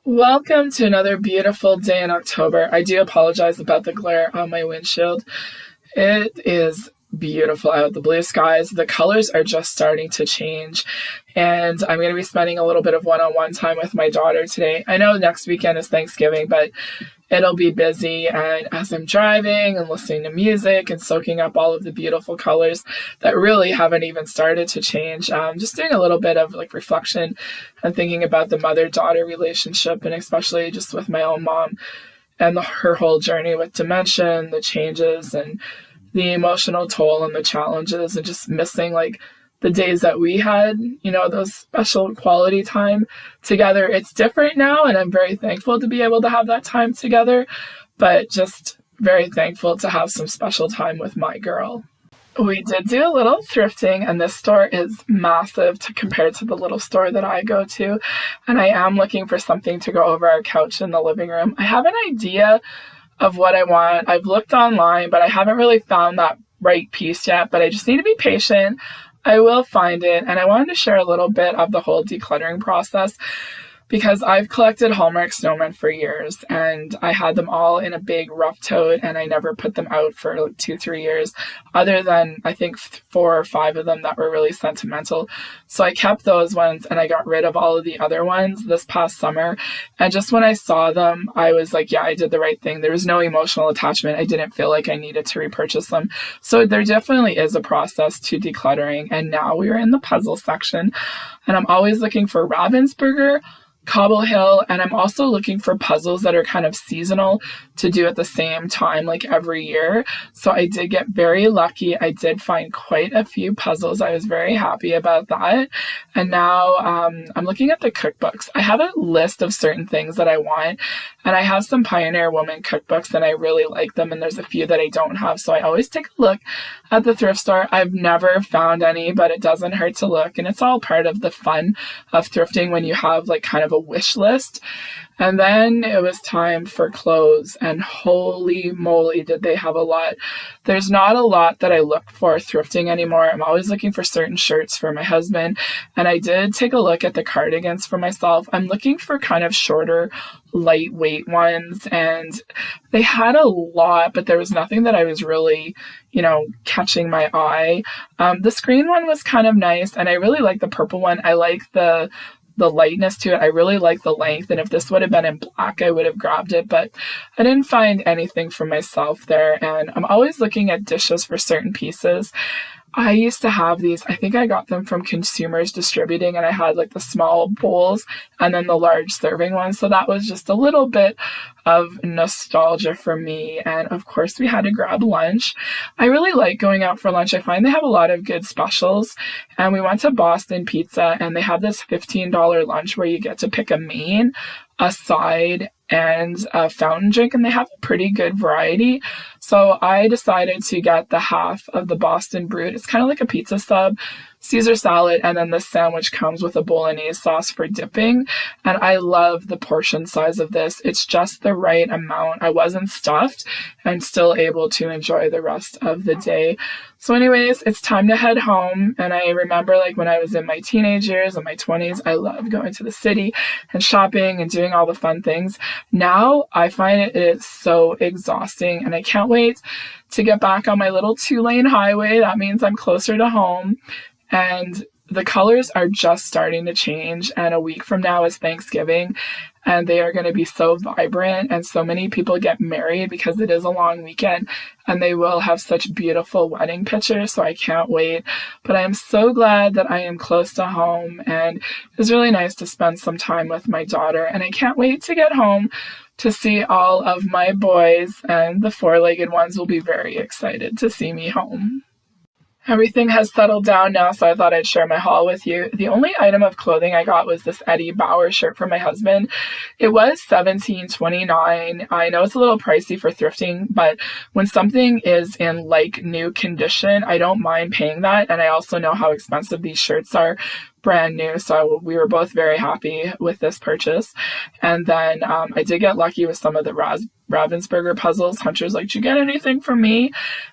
Welcome to another beautiful day in October. I do apologize about the glare on my windshield. It is beautiful out, the blue skies. The colors are just starting to change, and I'm going to be spending a little bit of one-on-one time with my daughter today. I know next weekend is Thanksgiving, but it'll be busy, and as I'm driving and listening to music and soaking up all of the beautiful colors that really haven't even started to change, just doing a little bit of reflection and thinking about the mother-daughter relationship, and especially just with my own mom and her whole journey with dementia and the changes and the emotional toll and the challenges, and just missing the days that we had, those special quality time together. It's different now, and I'm very thankful to be able to have that time together, but just very thankful to have some special time with my girl. We did do a little thrifting, and this store is massive compared to the little store that I go to, and I am looking for something to go over our couch in the living room. I have an idea of what I want. I've looked online, but I haven't really found that right piece yet, but I just need to be patient. I will find it, and I wanted to share a little bit of the whole decluttering process because I've collected Hallmark snowmen for years, and I had them all in a big rough tote, and I never put them out for 2-3 years, other than I think 4 or 5 of them that were really sentimental. So I kept those ones, and I got rid of all of the other ones this past summer. And just when I saw them, I was like, yeah, I did the right thing. There was no emotional attachment. I didn't feel like I needed to repurchase them. So there definitely is a process to decluttering. And now we are in the puzzle section, and I'm always looking for Ravensburger, Cobble Hill, and I'm also looking for puzzles that are kind of seasonal to do at the same time, like every year. So I did get very lucky. I did find quite a few puzzles. I was very happy about that. And now I'm looking at the cookbooks. I have a list of certain things that I want, and I have some Pioneer Woman cookbooks, and I really like them, and there's a few that I don't have. So I always take a look at the thrift store. I've never found any, but it doesn't hurt to look, and it's all part of the fun of thrifting when you have kind of a wish list. And then it was time for clothes, and holy moly did they have a lot. There's not a lot that I look for thrifting anymore. I'm always looking for certain shirts for my husband, and I did take a look at the cardigans for myself. I'm looking for kind of shorter, lightweight ones, and they had a lot, but there was nothing that I was really catching my eye. The screen one was kind of nice, and I really like the purple one. I like the lightness to it. I really like the length, and if this would have been in black, I would have grabbed it, but I didn't find anything for myself there. And I'm always looking at dishes for certain pieces. I used to have these, I think I got them from Consumers Distributing, and I had the small bowls and then the large serving ones. So that was just a little bit of nostalgia for me. And of course we had to grab lunch. I really like going out for lunch. I find they have a lot of good specials, and we went to Boston Pizza, and they have this $15 lunch where you get to pick a main, a side, and a fountain drink, and they have a pretty good variety. So I decided to get the half of the Boston Brute. It's kind of like a pizza sub, Caesar salad, and then the sandwich comes with a bolognese sauce for dipping. And I love the portion size of this. It's just the right amount. I wasn't stuffed and still able to enjoy the rest of the day. So anyways, it's time to head home. And I remember when I was in my teenage years and my 20s, I loved going to the city and shopping and doing all the fun things. Now I find it is so exhausting, and I can't wait to get back on my little 2-lane highway. That means I'm closer to home, and the colors are just starting to change. And a week from now is Thanksgiving, and they are going to be so vibrant, and so many people get married because it is a long weekend, and they will have such beautiful wedding pictures. So I can't wait, but I am so glad that I am close to home, and it was really nice to spend some time with my daughter, and I can't wait to get home to see all of my boys, and the 4-legged ones will be very excited to see me home. Everything has settled down now, so I thought I'd share my haul with you. The only item of clothing I got was this Eddie Bauer shirt for my husband. It was $17.29. I know it's a little pricey for thrifting, but when something is in new condition, I don't mind paying that. And I also know how expensive these shirts are brand new. So we were both very happy with this purchase. And then I did get lucky with some of the Ravensburger puzzles. Hunter's like, did you get anything from me?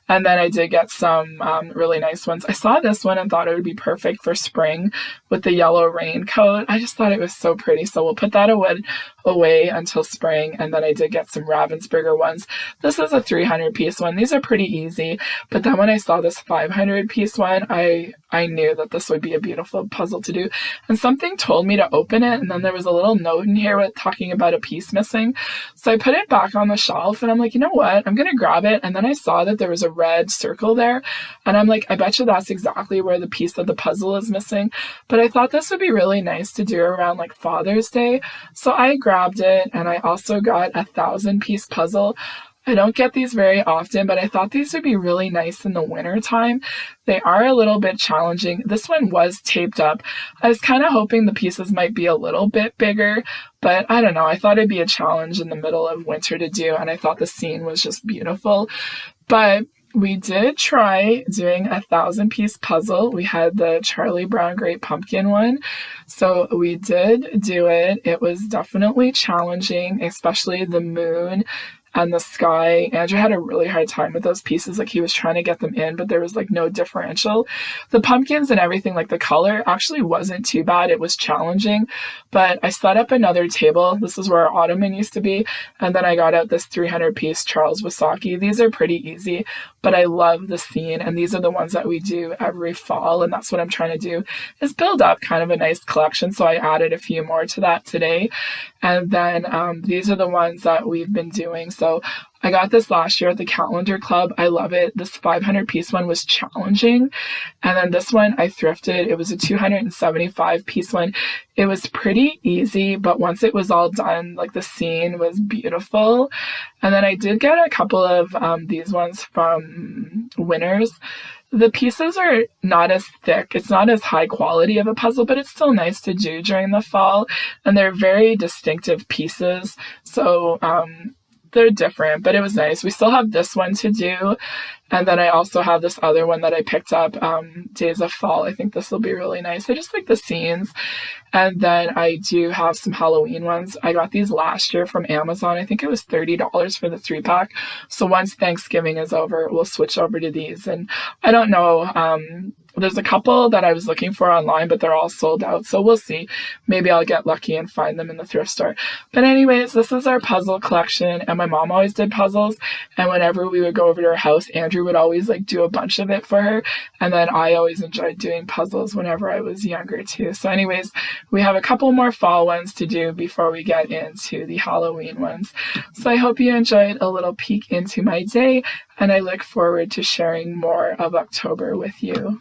And then I did get some really nice ones. I saw this one and thought it would be perfect for spring with the yellow raincoat. I just thought it was so pretty. So we'll put that away until spring. And then I did get some Ravensburger ones. This is a 300 piece one. These are pretty easy. But then when I saw this 500 piece one, I knew that this would be a beautiful puzzle to do. And something told me to open it. And then there was a little note in here with talking about a piece missing. So I put it back on the shelf and I'm like, you know what? I'm going to grab it. And then I saw that there was a red circle there. And I'm like, I bet you that's exactly where the piece of the puzzle is missing. But I thought this would be really nice to do around like Father's Day. So I grabbed it, and I also got a 1,000-piece puzzle. I don't get these very often, but I thought these would be really nice in the winter time. They are a little bit challenging. This one was taped up. I was kind of hoping the pieces might be a little bit bigger, but I don't know. I thought it'd be a challenge in the middle of winter to do, and I thought the scene was just beautiful. But we did try doing a 1,000-piece puzzle. We had the Charlie Brown Great Pumpkin one. So we did do it. It was definitely challenging, especially the moon and the sky. Andrew had a really hard time with those pieces. Like, he was trying to get them in, but there was like no differential. The pumpkins and everything, like the color actually wasn't too bad. It was challenging, but I set up another table. This is where our ottoman used to be. And then I got out this 300-piece Charles Wasaki. These are pretty easy, but I love the scene. And these are the ones that we do every fall. And that's what I'm trying to do, is build up kind of a nice collection. So I added a few more to that today. And then these are the ones that we've been doing. So I got this last year at the Calendar Club. I love it. This 500-piece one was challenging. And then this one I thrifted. It was a 275-piece one. It was pretty easy, but once it was all done, like, the scene was beautiful. And then I did get a couple of these ones from Winners. The pieces are not as thick. It's not as high quality of a puzzle, but it's still nice to do during the fall. And they're very distinctive pieces. So they're different, but it was nice. We still have this one to do. And then I also have this other one that I picked up, Days of Fall. I think this will be really nice. I just like the scenes. And then I do have some Halloween ones. I got these last year from Amazon. I think it was $30 for the 3-pack. So once Thanksgiving is over, we'll switch over to these. And I don't know, there's a couple that I was looking for online, but they're all sold out. So we'll see. Maybe I'll get lucky and find them in the thrift store. But anyways, this is our puzzle collection. And my mom always did puzzles. And whenever we would go over to her house, Andrew would always like do a bunch of it for her. And then I always enjoyed doing puzzles whenever I was younger too. So anyways, we have a couple more fall ones to do before we get into the Halloween ones. So I hope you enjoyed a little peek into my day, and I look forward to sharing more of October with you.